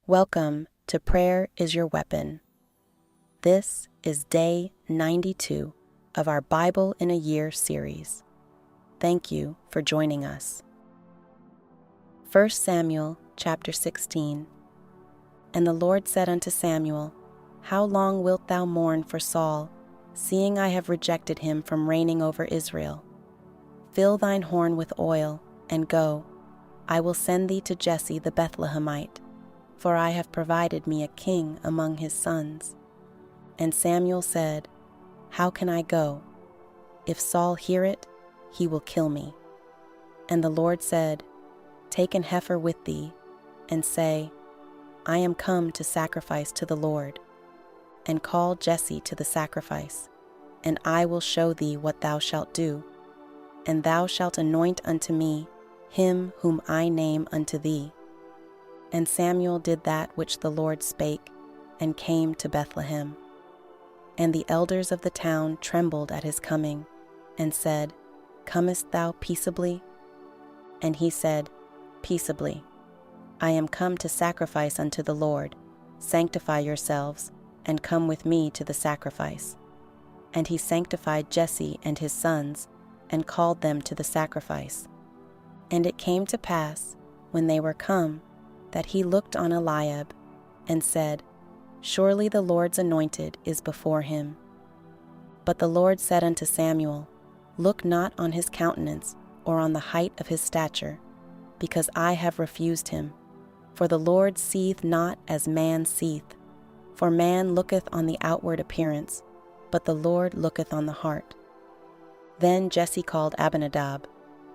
Welcome to Prayer is Your Weapon. This is day 92 of our Bible in a Year series. Thank you for joining us. 1 Samuel chapter 16. And the Lord said unto Samuel, How long wilt thou mourn for Saul, seeing I have rejected him from reigning over Israel? Fill thine horn with oil, and go. I will send thee to Jesse the Bethlehemite, for I have provided me a king among his sons. And Samuel said, How can I go? If Saul hear it, he will kill me. And the Lord said, Take an heifer with thee, and say, I am come to sacrifice to the Lord. And call Jesse to the sacrifice, and I will show thee what thou shalt do. And thou shalt anoint unto me him whom I name unto thee. And Samuel did that which the Lord spake, and came to Bethlehem. And the elders of the town trembled at his coming, and said, Comest thou peaceably? And he said, Peaceably. I am come to sacrifice unto the Lord. Sanctify yourselves, and come with me to the sacrifice. And he sanctified Jesse and his sons, and called them to the sacrifice. And it came to pass, when they were come, that he looked on Eliab, and said, Surely the Lord's anointed is before him. But the Lord said unto Samuel, Look not on his countenance, or on the height of his stature, because I have refused him. For the Lord seeth not as man seeth. For man looketh on the outward appearance, but the Lord looketh on the heart. Then Jesse called Abinadab,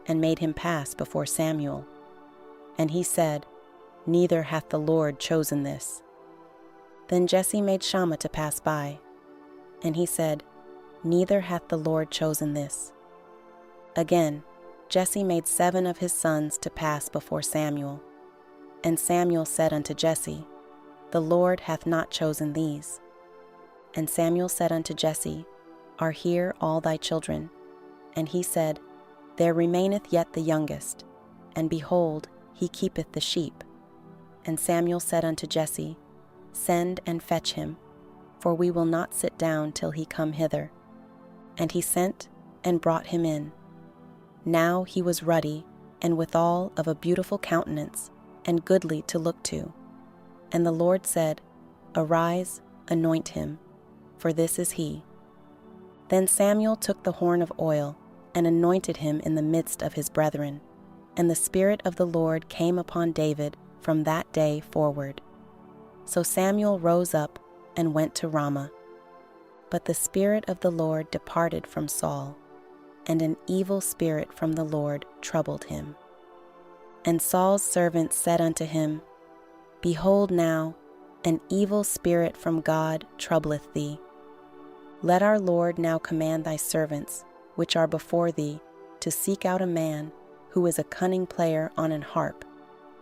and made him pass before Samuel. And he said, Neither hath the Lord chosen this. Then Jesse made Shammah to pass by. And he said, Neither hath the Lord chosen this. Again, Jesse made 7 of his sons to pass before Samuel. And Samuel said unto Jesse, The Lord hath not chosen these. And Samuel said unto Jesse, Are here all thy children? And he said, There remaineth yet the youngest, and behold, he keepeth the sheep. And Samuel said unto Jesse, Send and fetch him, for we will not sit down till he come hither. And he sent and brought him in. Now he was ruddy, and withal of a beautiful countenance, and goodly to look to. And the Lord said, Arise, anoint him, for this is he. Then Samuel took the horn of oil, and anointed him in the midst of his brethren. And the Spirit of the Lord came upon David from that day forward. So Samuel rose up and went to Ramah. But the Spirit of the Lord departed from Saul, and an evil spirit from the Lord troubled him. And Saul's servants said unto him, Behold now, an evil spirit from God troubleth thee. Let our Lord now command thy servants, which are before thee, to seek out a man who is a cunning player on an harp.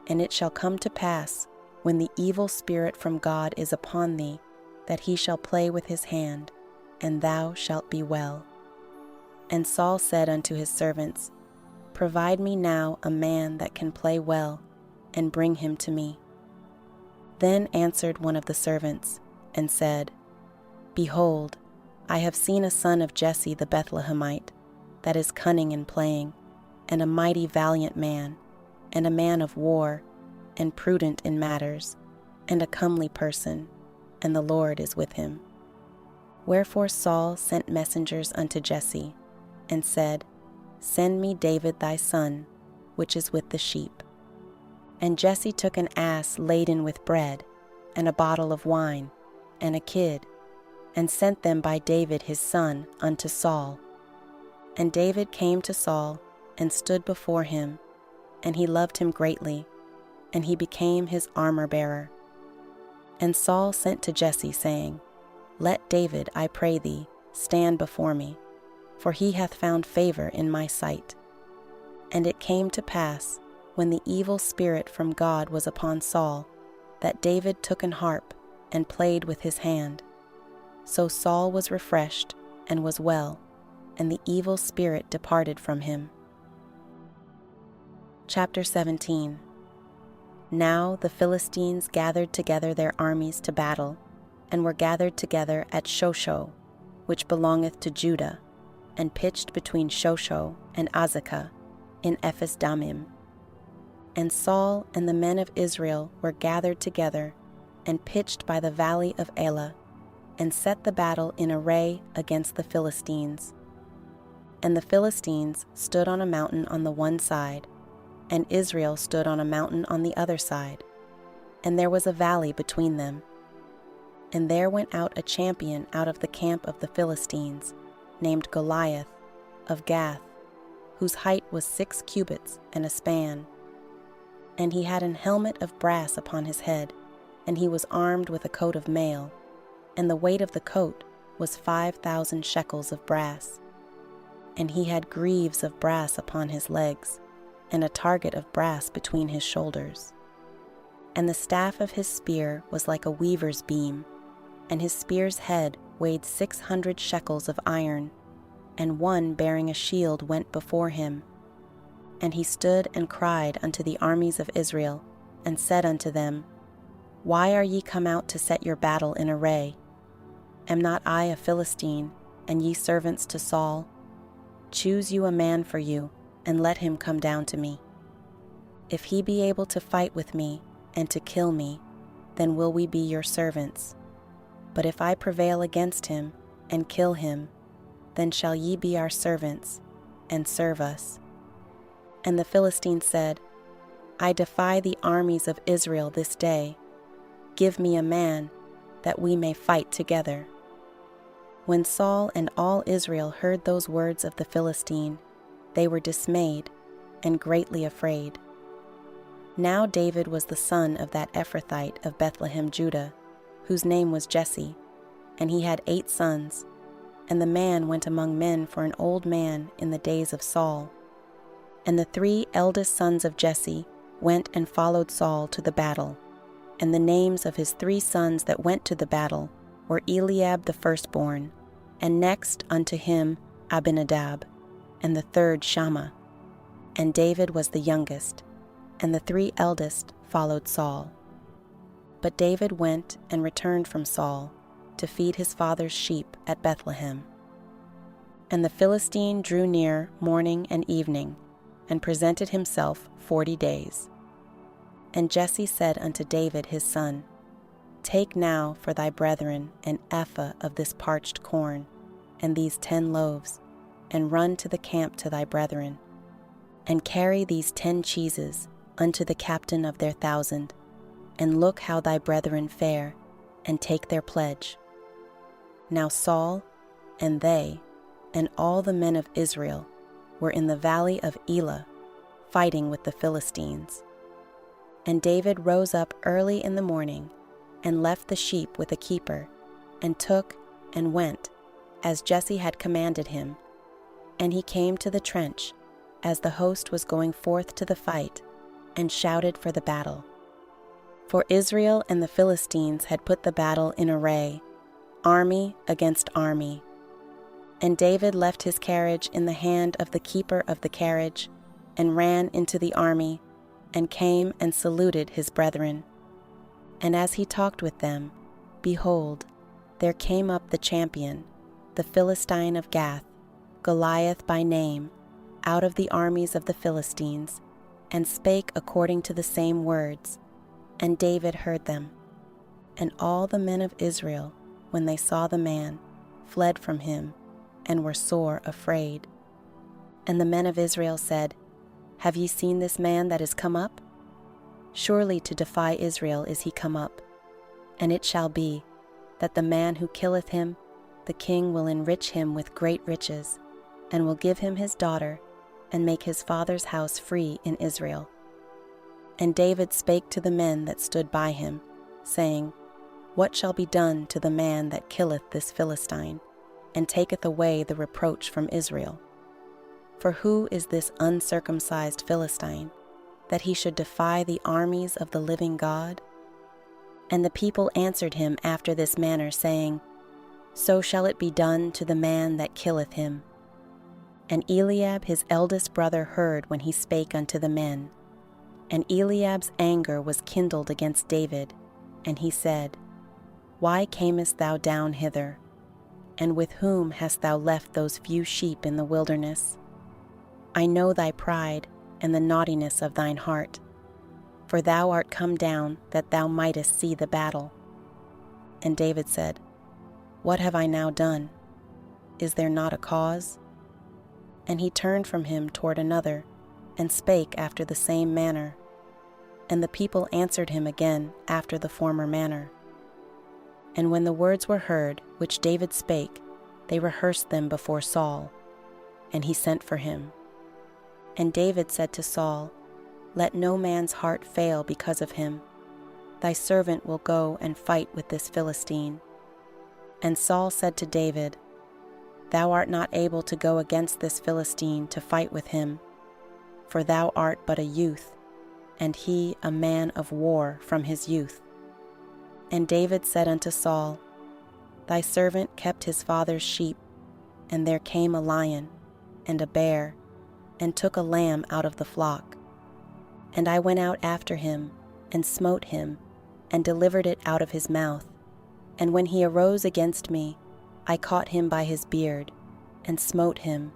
And it shall come to pass, when the evil spirit from God is upon thee, that he shall play with his hand, and thou shalt be well. And Saul said unto his servants, Provide me now a man that can play well, and bring him to me. Then answered one of the servants, and said, Behold, I have seen a son of Jesse the Bethlehemite, that is cunning in playing, and a mighty valiant man, and a man of war, and prudent in matters, and a comely person, and the Lord is with him. Wherefore Saul sent messengers unto Jesse, and said, Send me David thy son, which is with the sheep. And Jesse took an ass laden with bread, and a bottle of wine, and a kid, and sent them by David his son unto Saul. And David came to Saul, and stood before him, and he loved him greatly, and he became his armor-bearer. And Saul sent to Jesse, saying, Let David, I pray thee, stand before me, for he hath found favor in my sight. And it came to pass, when the evil spirit from God was upon Saul, that David took an harp, and played with his hand. So Saul was refreshed, and was well, and the evil spirit departed from him. Chapter 17. Now the Philistines gathered together their armies to battle, and were gathered together at Shosho, which belongeth to Judah, and pitched between Shosho and Azekah in Ephes-dammim. And Saul and the men of Israel were gathered together, and pitched by the valley of Elah, and set the battle in array against the Philistines. And the Philistines stood on a mountain on the one side, and Israel stood on a mountain on the other side, and there was a valley between them. And there went out a champion out of the camp of the Philistines, named Goliath, of Gath, whose height was 6 cubits and a span. And he had an helmet of brass upon his head, and he was armed with a coat of mail, and the weight of the coat was 5,000 shekels of brass. And he had greaves of brass upon his legs, and a target of brass between his shoulders. And the staff of his spear was like a weaver's beam, and his spear's head weighed 600 shekels of iron, and one bearing a shield went before him. And he stood and cried unto the armies of Israel, and said unto them, Why are ye come out to set your battle in array? Am not I a Philistine, and ye servants to Saul? Choose you a man for you, and let him come down to me. If he be able to fight with me, and to kill me, then will we be your servants. But if I prevail against him, and kill him, then shall ye be our servants, and serve us. And the Philistine said, I defy the armies of Israel this day. Give me a man, that we may fight together. When Saul and all Israel heard those words of the Philistine, they were dismayed and greatly afraid. Now David was the son of that Ephrathite of Bethlehem, Judah, whose name was Jesse, and he had 8 sons. And the man went among men for an old man in the days of Saul. And the 3 eldest sons of Jesse went and followed Saul to the battle. And the names of his 3 sons that went to the battle were Eliab the firstborn, and next unto him Abinadab, and the 3rd Shammah. And David was the youngest, and the 3 eldest followed Saul. But David went and returned from Saul to feed his father's sheep at Bethlehem. And the Philistine drew near morning and evening, and presented himself 40 days. And Jesse said unto David his son, Take now for thy brethren an ephah of this parched corn, and these 10 loaves, and run to the camp to thy brethren, and carry these 10 cheeses unto the captain of their 1,000, and look how thy brethren fare, and take their pledge. Now Saul, and they, and all the men of Israel, were in the valley of Elah, fighting with the Philistines. And David rose up early in the morning, and left the sheep with a keeper, and took and went, as Jesse had commanded him. And he came to the trench, as the host was going forth to the fight, and shouted for the battle. For Israel and the Philistines had put the battle in array, army against army. And David left his carriage in the hand of the keeper of the carriage, and ran into the army, and came and saluted his brethren. And as he talked with them, behold, there came up the champion, the Philistine of Gath, Goliath by name, out of the armies of the Philistines, and spake according to the same words. And David heard them. And all the men of Israel, when they saw the man, fled from him, and were sore afraid. And the men of Israel said, Have ye seen this man that is come up? Surely to defy Israel is he come up. And it shall be, that the man who killeth him, the king will enrich him with great riches, and will give him his daughter, and make his father's house free in Israel. And David spake to the men that stood by him, saying, What shall be done to the man that killeth this Philistine, and taketh away the reproach from Israel? For who is this uncircumcised Philistine, that he should defy the armies of the living God? And the people answered him after this manner, saying, So shall it be done to the man that killeth him. And Eliab his eldest brother heard when he spake unto the men. And Eliab's anger was kindled against David, and he said, Why camest thou down hither? And with whom hast thou left those few sheep in the wilderness? I know thy pride and the naughtiness of thine heart, for thou art come down that thou mightest see the battle. And David said, What have I now done? Is there not a cause? And he turned from him toward another, and spake after the same manner. And the people answered him again after the former manner. And when the words were heard which David spake, they rehearsed them before Saul, and he sent for him. And David said to Saul, Let no man's heart fail because of him. Thy servant will go and fight with this Philistine. And Saul said to David, Thou art not able to go against this Philistine to fight with him, for thou art but a youth, and he a man of war from his youth. And David said unto Saul, Thy servant kept his father's sheep, and there came a lion and a bear, and took a lamb out of the flock. And I went out after him, and smote him, and delivered it out of his mouth. And when he arose against me, I caught him by his beard, and smote him,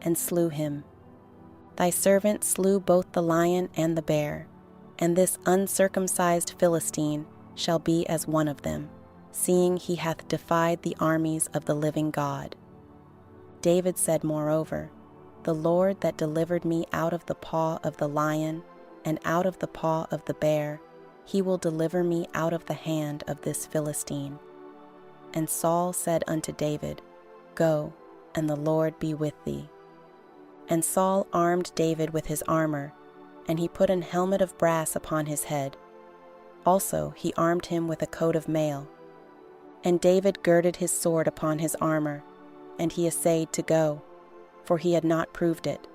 and slew him. Thy servant slew both the lion and the bear, and this uncircumcised Philistine shall be as one of them, seeing he hath defied the armies of the living God. David said moreover, The Lord that delivered me out of the paw of the lion, and out of the paw of the bear, he will deliver me out of the hand of this Philistine. And Saul said unto David, Go, and the Lord be with thee. And Saul armed David with his armor, and he put an helmet of brass upon his head. Also he armed him with a coat of mail. And David girded his sword upon his armor, and he essayed to go, for he had not proved it.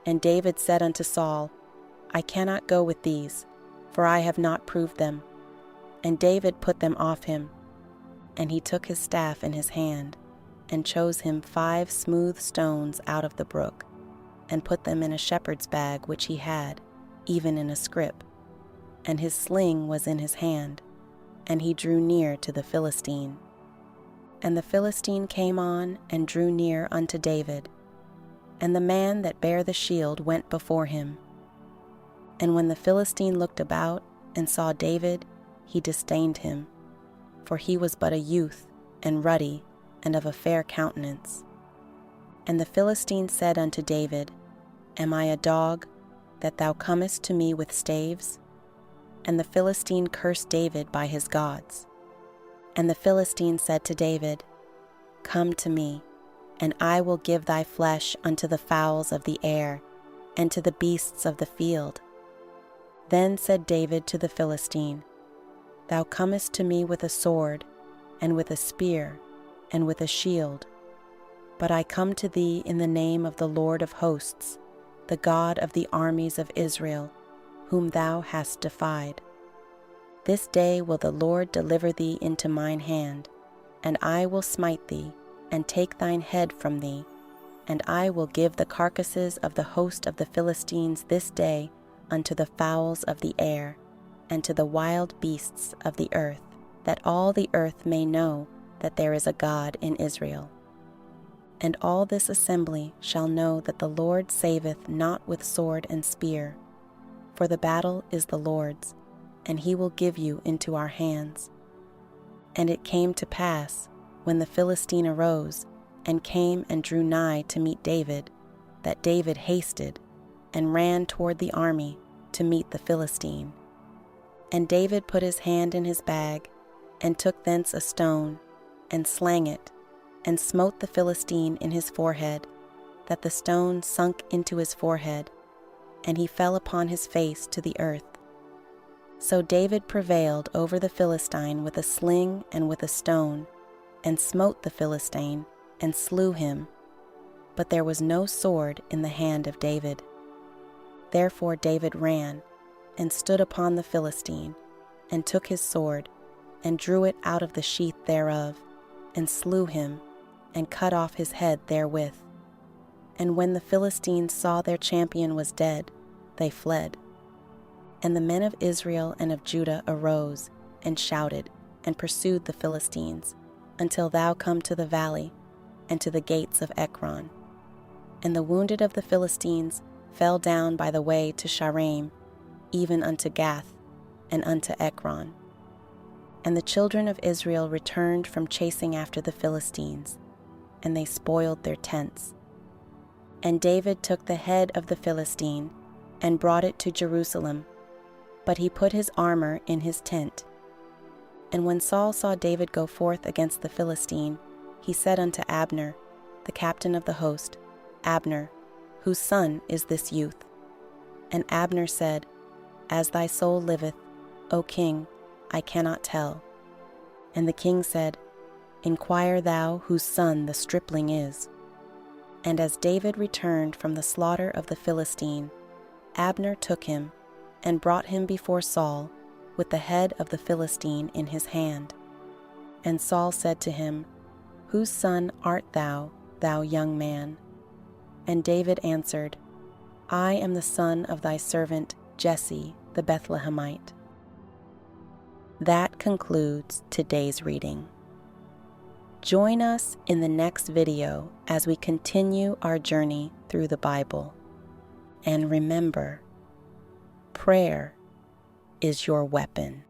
And David said unto Saul, I cannot go with these, for I have not proved them. And David put them off him. And he took his staff in his hand, and chose him 5 smooth stones out of the brook, and put them in a shepherd's bag which he had, even in a scrip. And his sling was in his hand, and he drew near to the Philistine. And the Philistine came on and drew near unto David, and the man that bare the shield went before him. And when the Philistine looked about and saw David, he disdained him, for he was but a youth, and ruddy, and of a fair countenance. And the Philistine said unto David, Am I a dog, that thou comest to me with staves? And the Philistine cursed David by his gods. And the Philistine said to David, Come to me, and I will give thy flesh unto the fowls of the air, and to the beasts of the field. Then said David to the Philistine, Thou comest to me with a sword, and with a spear, and with a shield. But I come to thee in the name of the Lord of hosts, the God of the armies of Israel, whom thou hast defied. This day will the Lord deliver thee into mine hand, and I will smite thee, and take thine head from thee, and I will give the carcasses of the host of the Philistines this day unto the fowls of the air, and to the wild beasts of the earth, that all the earth may know that there is a God in Israel. And all this assembly shall know that the Lord saveth not with sword and spear, for the battle is the Lord's, and he will give you into our hands. And it came to pass, when the Philistine arose, and came and drew nigh to meet David, that David hasted, and ran toward the army to meet the Philistine. And David put his hand in his bag, and took thence a stone, and slang it, and smote the Philistine in his forehead, that the stone sunk into his forehead, and he fell upon his face to the earth. So David prevailed over the Philistine with a sling and with a stone, and smote the Philistine, and slew him. But there was no sword in the hand of David. Therefore David ran, and stood upon the Philistine, and took his sword, and drew it out of the sheath thereof, and slew him, and cut off his head therewith. And when the Philistines saw their champion was dead, they fled. And the men of Israel and of Judah arose and shouted and pursued the Philistines until thou come to the valley and to the gates of Ekron. And the wounded of the Philistines fell down by the way to Shaaraim, even unto Gath and unto Ekron. And the children of Israel returned from chasing after the Philistines, and they spoiled their tents. And David took the head of the Philistine and brought it to Jerusalem, but he put his armor in his tent. And when Saul saw David go forth against the Philistine, he said unto Abner, the captain of the host, Abner, whose son is this youth? And Abner said, As thy soul liveth, O king, I cannot tell. And the king said, Inquire thou whose son the stripling is. And as David returned from the slaughter of the Philistine, Abner took him and brought him before Saul with the head of the Philistine in his hand. And Saul said to him, Whose son art thou, thou young man? And David answered, I am the son of thy servant Jesse the Bethlehemite. That concludes today's reading. Join us in the next video as we continue our journey through the Bible. And remember, prayer is your weapon.